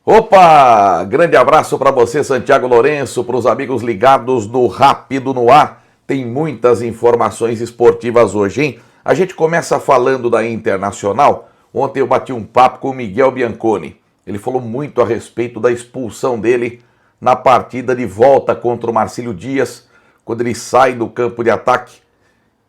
Opa! Grande abraço para você, Santiago Lourenço, para os amigos ligados no Rápido no Ar. Tem muitas informações esportivas hoje, hein? A gente começa falando da Internacional. Ontem eu bati um papo com o Miguel Bianconi. Ele falou muito a respeito da expulsão dele na partida de volta contra o Marcílio Dias, quando ele sai do campo de ataque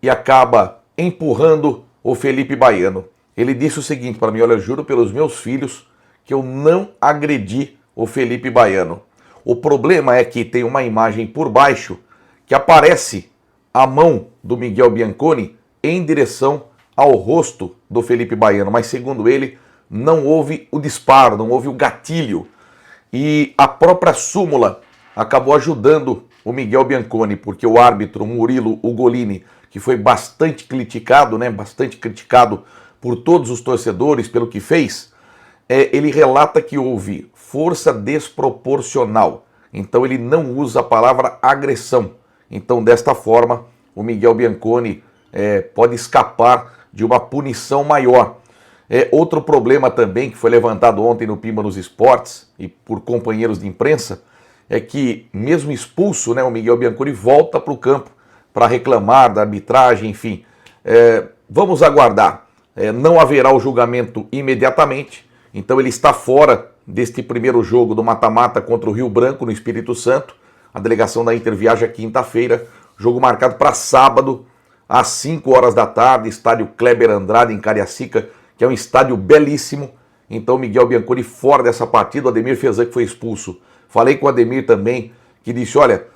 e acaba empurrando o Felipe Baiano. Ele disse o seguinte para mim: olha, eu juro pelos meus filhos que eu não agredi o Felipe Baiano. O problema é que tem uma imagem por baixo que aparece a mão do Miguel Bianconi em direção ao rosto do Felipe Baiano, mas segundo ele, não houve o disparo, não houve o gatilho. E a própria súmula acabou ajudando o Miguel Bianconi, porque o árbitro Murilo Ugolini, que foi bastante criticado, bastante criticado por todos os torcedores pelo que fez, ele relata que houve força desproporcional. Então ele não usa a palavra agressão. Então desta forma o Miguel Bianconi pode escapar de uma punição maior. Outro problema também que foi levantado ontem no Pimba nos Esportes e por companheiros de imprensa é que mesmo expulso, o Miguel Bianconi volta para o campo para reclamar da arbitragem, enfim. Vamos aguardar. Não haverá o julgamento imediatamente. Então ele está fora deste primeiro jogo do mata-mata contra o Rio Branco, no Espírito Santo. A delegação da Inter viaja quinta-feira, jogo marcado para sábado, às 5 horas da tarde, estádio Kleber Andrade, em Cariacica, que é um estádio belíssimo. Então Miguel Bianconi fora dessa partida, o Ademir Fezan que foi expulso. Falei com o Ademir também, que disse, olha,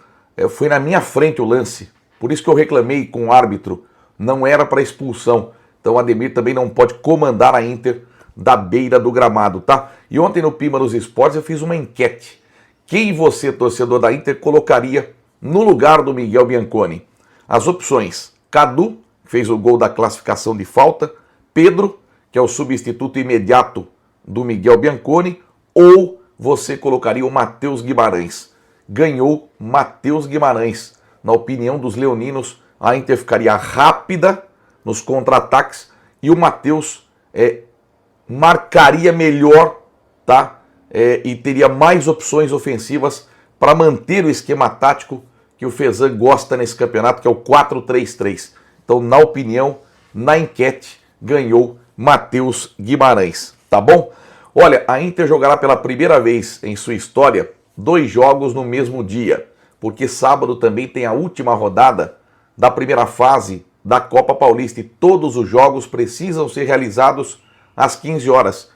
foi na minha frente o lance, por isso que eu reclamei com o árbitro, não era para expulsão. Então o Ademir também não pode comandar a Inter da beira do gramado, tá? E ontem no Pima nos Esportes eu fiz uma enquete. Quem você, torcedor da Inter, colocaria no lugar do Miguel Bianconi? As opções: Cadu, que fez o gol da classificação de falta, Pedro, que é o substituto imediato do Miguel Bianconi, ou você colocaria o Matheus Guimarães? Ganhou Matheus Guimarães. Na opinião dos leoninos, a Inter ficaria rápida nos contra-ataques e o Matheus marcaria melhor, tá? E teria mais opções ofensivas para manter o esquema tático que o Fezan gosta nesse campeonato, que é o 4-3-3. Então, na opinião, na enquete, ganhou Matheus Guimarães, tá bom? Olha, a Inter jogará pela primeira vez em sua história 2 jogos no mesmo dia, porque sábado também tem a última rodada da primeira fase da Copa Paulista e todos os jogos precisam ser realizados às 15 horas.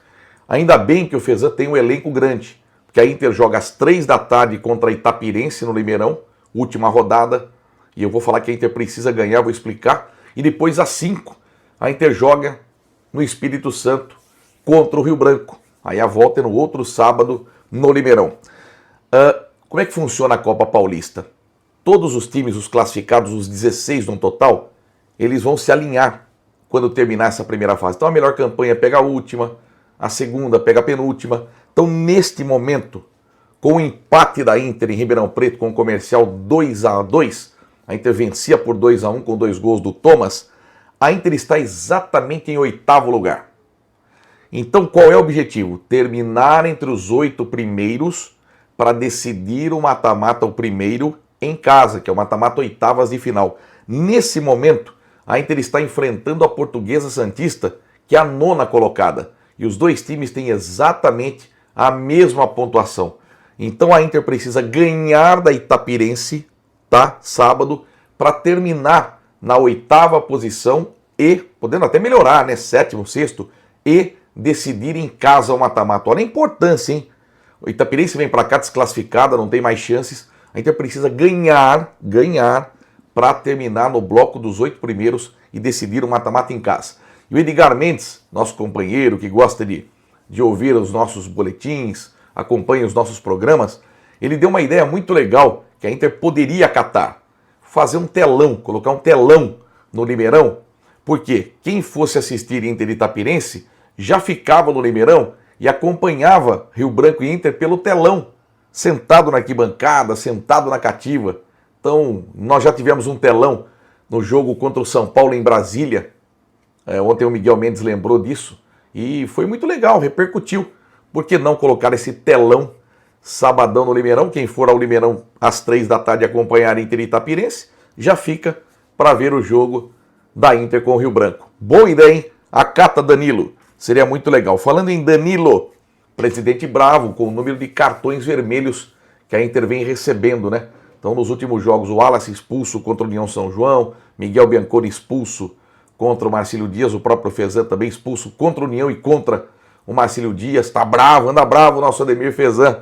Ainda bem que o Fezan tem um elenco grande, porque a Inter joga às 3 da tarde contra a Itapirense no Limeirão, última rodada, e eu vou falar que a Inter precisa ganhar, vou explicar, e depois às 5 a Inter joga no Espírito Santo contra o Rio Branco. Aí a volta é no outro sábado no Limeirão. Como é que funciona a Copa Paulista? Todos os times, os classificados, os 16 no total, eles vão se alinhar quando terminar essa primeira fase. Então a melhor campanha pega a última, a segunda pega a penúltima. Então neste momento, com o empate da Inter em Ribeirão Preto com o Comercial 2-2, a Inter vencia por 2-1 com 2 gols do Thomas, a Inter está exatamente em 8º lugar. Então qual é o objetivo? Terminar entre os 8 primeiros para decidir o mata-mata, o primeiro em casa, que é o mata-mata oitavas de final. Nesse momento, a Inter está enfrentando a Portuguesa Santista, que é a 9ª colocada. E os dois times têm exatamente a mesma pontuação. Então a Inter precisa ganhar da Itapirense, tá? Sábado, para terminar na 8ª posição e, podendo até melhorar, 7º, 6º, e decidir em casa o mata-mata. Olha a importância, hein? O Itapirense vem para cá desclassificada, não tem mais chances. A Inter precisa ganhar para terminar no bloco dos 8 primeiros e decidir o mata-mata em casa. E o Edgar Mendes, nosso companheiro que gosta de ouvir os nossos boletins, acompanha os nossos programas, ele deu uma ideia muito legal que a Inter poderia acatar. Fazer um telão, colocar um telão no Limeirão, porque quem fosse assistir Inter e Itapirense já ficava no Limeirão e acompanhava Rio Branco e Inter pelo telão, sentado na arquibancada, sentado na cativa. Então, nós já tivemos um telão no jogo contra o São Paulo em Brasília. Ontem o Miguel Mendes lembrou disso e foi muito legal, repercutiu. por que não colocar esse telão sabadão no Limeirão? Quem for ao Limeirão às 3 da tarde acompanhar Inter e Itapirense, já fica para ver o jogo da Inter com o Rio Branco. Boa ideia, hein? Acata Danilo. Seria muito legal. Falando em Danilo, presidente bravo com o número de cartões vermelhos que a Inter vem recebendo, né? Então, nos últimos jogos, o Wallace expulso contra o União São João, Miguel Bianconi expulso contra o Marcílio Dias, o próprio Fezan também expulso contra o União e contra o Marcílio Dias. Tá bravo, anda bravo o nosso Ademir Fezan.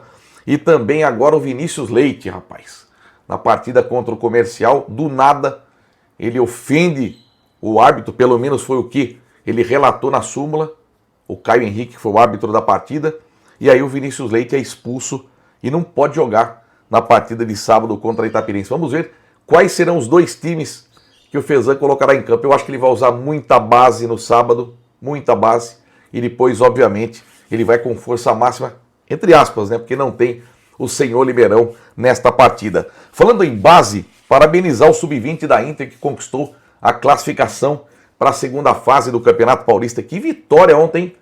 E também agora o Vinícius Leite, rapaz. Na partida contra o Comercial, do nada, ele ofende o árbitro, pelo menos foi o que ele relatou na súmula. O Caio Henrique, que foi o árbitro da partida, e aí o Vinícius Leite é expulso e não pode jogar na partida de sábado contra a Itapirense. Vamos ver quais serão os dois times que o Fezan colocará em campo. Eu acho que ele vai usar muita base no sábado, muita base, e depois, obviamente, ele vai com força máxima, entre aspas, né, porque não tem o senhor Limeirão nesta partida. Falando em base, parabenizar o Sub-20 da Inter, que conquistou a classificação para a segunda fase do Campeonato Paulista. Que vitória ontem,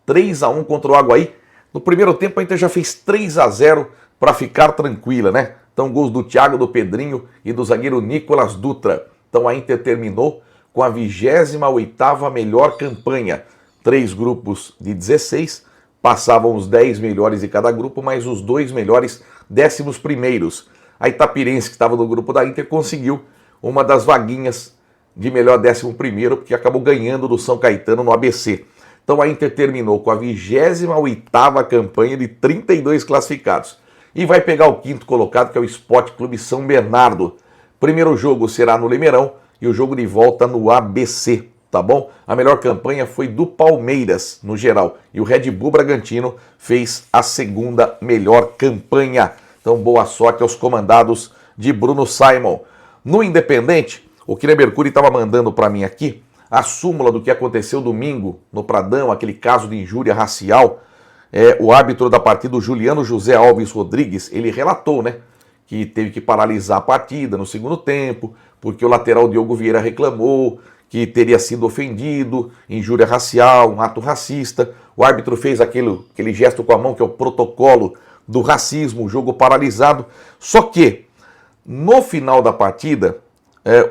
3-1 contra o Aguaí. No primeiro tempo a Inter já fez 3-0 para ficar tranquila, né? Então gols do Thiago, do Pedrinho e do zagueiro Nicolas Dutra. Então a Inter terminou com a 28ª melhor campanha. 3 grupos de 16, passavam os 10 melhores de cada grupo, mais os 2 melhores 11º. A Itapirense, que estava no grupo da Inter, conseguiu uma das vaguinhas de melhor 11º, porque acabou ganhando do São Caetano no ABC. Então a Inter terminou com a 28ª campanha de 32 classificados. E vai pegar o 5º colocado, que é o Sport Clube São Bernardo. Primeiro jogo será no Limeirão e o jogo de volta no ABC, tá bom? A melhor campanha foi do Palmeiras, no geral. E o Red Bull Bragantino fez a segunda melhor campanha. Então boa sorte aos comandados de Bruno Simon. No Independente, o Kine Mercury estava mandando para mim aqui a súmula do que aconteceu domingo no Pradão, aquele caso de injúria racial. O árbitro da partida, o Juliano José Alves Rodrigues, ele relatou, né, que teve que paralisar a partida no segundo tempo, porque o lateral Diogo Vieira reclamou que teria sido ofendido, injúria racial, um ato racista. O árbitro fez aquele gesto com a mão, que é o protocolo do racismo, o jogo paralisado. Só que, no final da partida,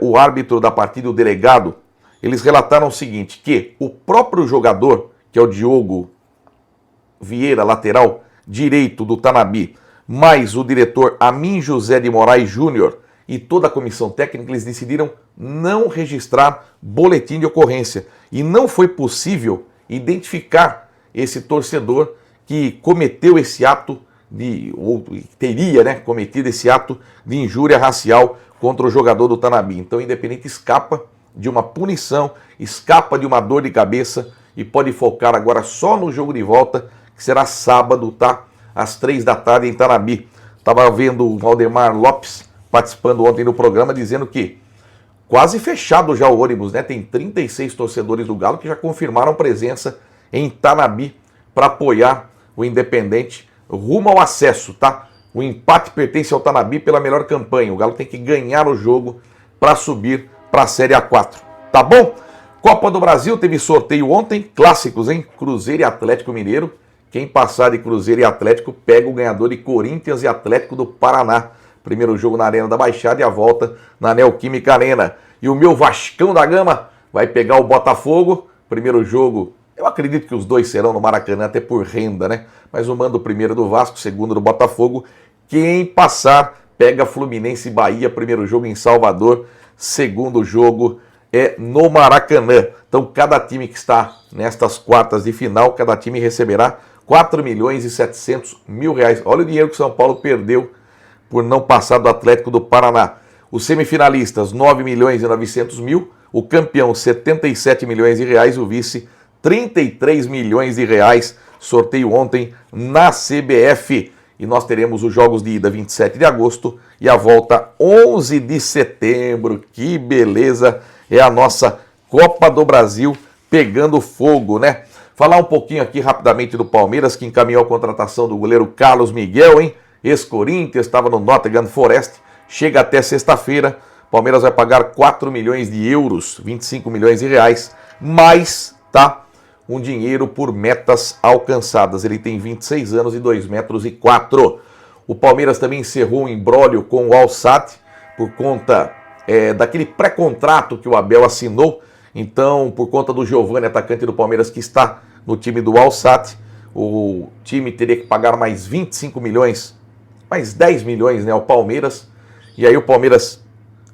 o árbitro da partida e o delegado, eles relataram o seguinte, que o próprio jogador, que é o Diogo Vieira, lateral direito do Tanabi, mais o diretor Amin José de Moraes Júnior e toda a comissão técnica, eles decidiram não registrar boletim de ocorrência. E não foi possível identificar esse torcedor que cometeu esse ato ou teria, né, cometido esse ato de injúria racial contra o jogador do Tanabi. Então o Independente escapa de uma punição, escapa de uma dor de cabeça e pode focar agora só no jogo de volta, que será sábado, tá? Às 3 da tarde em Tanabi. Estava vendo o Valdemar Lopes participando ontem no programa, dizendo que quase fechado já o ônibus, né? Tem 36 torcedores do Galo que já confirmaram presença em Tanabi para apoiar o Independente rumo ao acesso, tá? O empate pertence ao Tanabi pela melhor campanha. O Galo tem que ganhar o jogo para subir para a Série A4, tá bom? Copa do Brasil teve sorteio ontem, clássicos, hein? Cruzeiro e Atlético Mineiro. Quem passar de Cruzeiro e Atlético pega o ganhador de Corinthians e Atlético do Paraná. Primeiro jogo na Arena da Baixada e a volta na Neoquímica Arena. E o meu Vascão da Gama vai pegar o Botafogo. Primeiro jogo, eu acredito que os dois serão no Maracanã, até por renda, né? Mas o mando primeiro do Vasco, segundo do Botafogo. Quem passar pega Fluminense e Bahia. Primeiro jogo em Salvador, segundo jogo é no Maracanã. Então cada time que está nestas quartas de final, cada time receberá 4.700.000 reais. Olha o dinheiro que o São Paulo perdeu por não passar do Atlético do Paraná. Os semifinalistas, 9.900.000. O campeão, 77 milhões de reais. O vice, 33 milhões de reais. Sorteio ontem na CBF. E nós teremos os jogos de ida 27 de agosto e a volta 11 de setembro. Que beleza! É a nossa Copa do Brasil pegando fogo, né? Falar um pouquinho aqui rapidamente do Palmeiras, que encaminhou a contratação do goleiro Carlos Miguel, hein? Ex-Corinthians, estava no Nottingham Forest, chega até sexta-feira. Palmeiras vai pagar 4 milhões de euros, 25 milhões de reais, mais, tá? um dinheiro por metas alcançadas. Ele tem 26 anos e 2,04 metros. O Palmeiras também encerrou um imbróglio com o Al-Sadd por conta daquele pré-contrato que o Abel assinou. Então, por conta do Giovani, atacante do Palmeiras, que está no time do Al-Sadd, o time teria que pagar mais 25 milhões, mais 10 milhões, né, ao Palmeiras. E aí o Palmeiras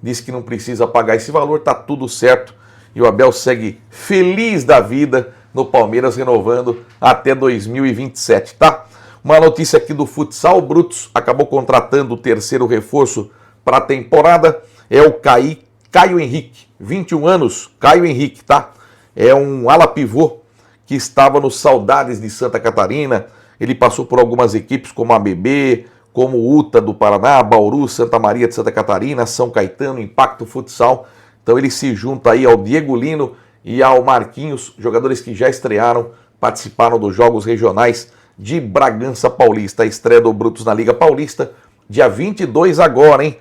disse que não precisa pagar esse valor, tá tudo certo. E o Abel segue feliz da vida no Palmeiras, renovando até 2027, tá? Uma notícia aqui do futsal: o Brutus acabou contratando o terceiro reforço para a temporada. É o Caio Henrique, 21 anos, Caio Henrique, tá? É um ala pivô que estava no Saudades de Santa Catarina. Ele passou por algumas equipes como a ABB, como o UTA do Paraná, Bauru, Santa Maria de Santa Catarina, São Caetano, Impacto Futsal. Então ele se junta aí ao Diego Lino e ao Marquinhos, jogadores que já estrearam, participaram dos Jogos Regionais de Bragança Paulista. A estreia do Brutus na Liga Paulista, dia 22 agora, hein?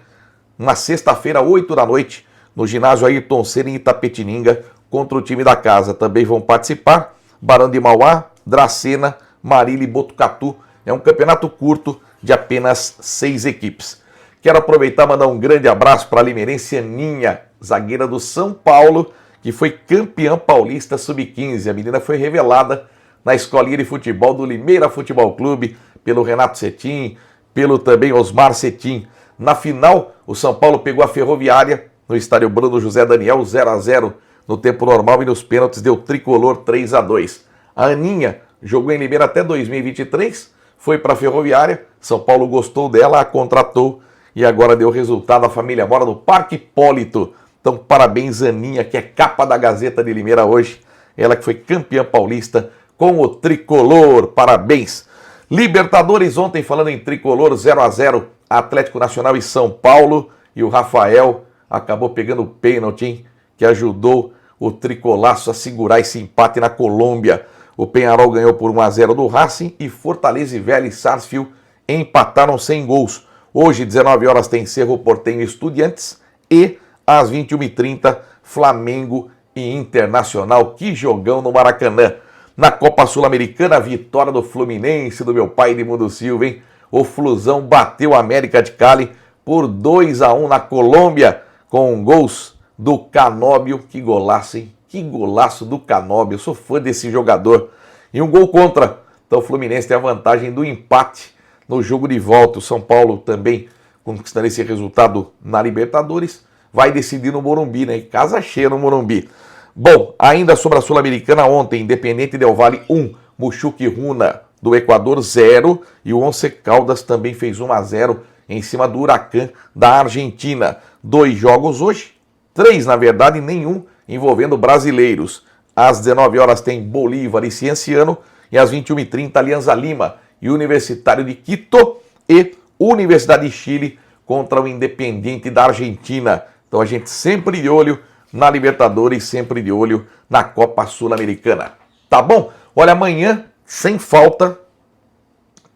Na sexta-feira, 8 da noite, no ginásio Ayrton Senna em Itapetininga, contra o time da casa. Também vão participar Barão de Mauá, Dracena, Marília e Botucatu. É um campeonato curto de apenas 6 equipes. Quero aproveitar e mandar um grande abraço para a limeirense Aninha, zagueira do São Paulo, que foi campeã paulista sub-15. A menina foi revelada na escolinha de futebol do Limeira Futebol Clube, pelo Renato Cetim, pelo também Osmar Cetim. Na final, o São Paulo pegou a Ferroviária no estádio Bruno José Daniel, 0-0 no tempo normal, e nos pênaltis deu tricolor 3-2. A Aninha jogou em Limeira até 2023, foi para a Ferroviária, São Paulo gostou dela, a contratou e agora deu resultado. A família mora no Parque Hipólito. Então, parabéns, Aninha, que é capa da Gazeta de Limeira hoje. Ela que foi campeã paulista com o tricolor. Parabéns. Libertadores, ontem falando em tricolor, 0-0, Atlético Nacional e São Paulo. E o Rafael acabou pegando o pênalti, hein, que ajudou o tricolaço a segurar esse empate na Colômbia. O Peñarol ganhou por 1-0 do Racing e Fortaleza e Vélez Sarsfield empataram sem gols. Hoje, 19 horas, tem Cerro Porteño e Estudiantes e às 21h30, Flamengo e Internacional. Que jogão no Maracanã. Na Copa Sul-Americana, a vitória do Fluminense, do meu pai Edmundo Silva, hein? O Flusão bateu o América de Cali por 2-1 na Colômbia, com gols do Canóbio. Que golaço, hein? Que golaço do Canóbio. Eu sou fã desse jogador. E um gol contra. Então o Fluminense tem a vantagem do empate no jogo de volta. O São Paulo também conquistando esse resultado na Libertadores. Vai decidir no Morumbi, né? Casa cheia no Morumbi. Bom, ainda sobre a Sul-Americana, ontem, Independente Del Valle 1, Muxuque Runa do Equador 0, e o Once Caldas também fez 1-0 em cima do Huracan da Argentina. 2 jogos hoje, 3 na verdade, nenhum envolvendo brasileiros. Às 19 horas tem Bolívar e Cienciano, e às 21h30 Alianza Lima e Universitário de Quito e Universidade de Chile contra o Independiente da Argentina. Então a gente sempre de olho na Libertadores, sempre de olho na Copa Sul-Americana. Tá bom? Olha, amanhã, sem falta,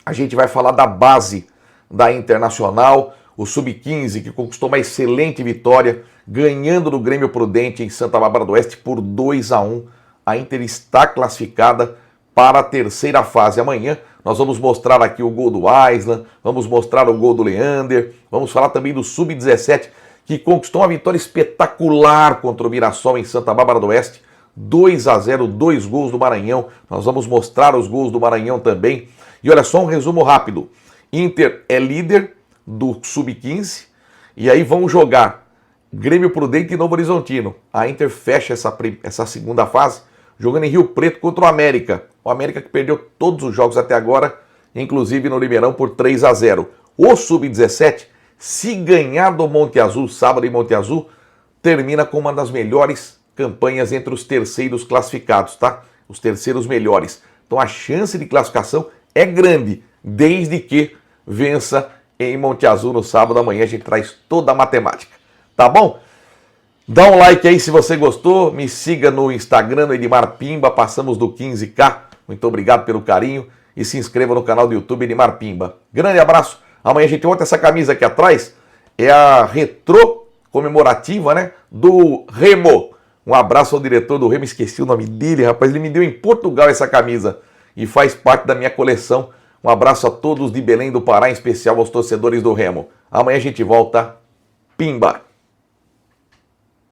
a gente vai falar da base da Internacional, o Sub-15, que conquistou uma excelente vitória, ganhando do Grêmio Prudente em Santa Bárbara do Oeste por 2-1. A Inter está classificada para a terceira fase. Amanhã nós vamos mostrar aqui o gol do Aislan, vamos mostrar o gol do Leander, vamos falar também do Sub-17, que conquistou uma vitória espetacular contra o Mirassol em Santa Bárbara do Oeste, 2-0, 2 gols do Maranhão. Nós vamos mostrar os gols do Maranhão também. E olha só um resumo rápido. Inter é líder do Sub-15 e aí vão jogar Grêmio Prudente e Novo Horizontino. A Inter fecha essa segunda fase jogando em Rio Preto contra o América. O América que perdeu todos os jogos até agora, inclusive no Ribeirão por 3-0. O Sub-17, se ganhar do Monte Azul, sábado em Monte Azul, termina com uma das melhores campanhas entre os terceiros classificados, tá? Os terceiros melhores. Então a chance de classificação é grande, desde que vença em Monte Azul no sábado. Amanhã a gente traz toda a matemática, tá bom? Dá um like aí se você gostou, me siga no Instagram, no Edmar Pimba, passamos do 15K, muito obrigado pelo carinho, e se inscreva no canal do YouTube Edmar Pimba. Grande abraço, amanhã a gente volta. Essa camisa aqui atrás é a retrô comemorativa, né, do Remo. Um abraço ao diretor do Remo, esqueci o nome dele, rapaz, ele me deu em Portugal essa camisa e faz parte da minha coleção. Um abraço a todos de Belém do Pará, em especial aos torcedores do Remo. Amanhã a gente volta. Pimba!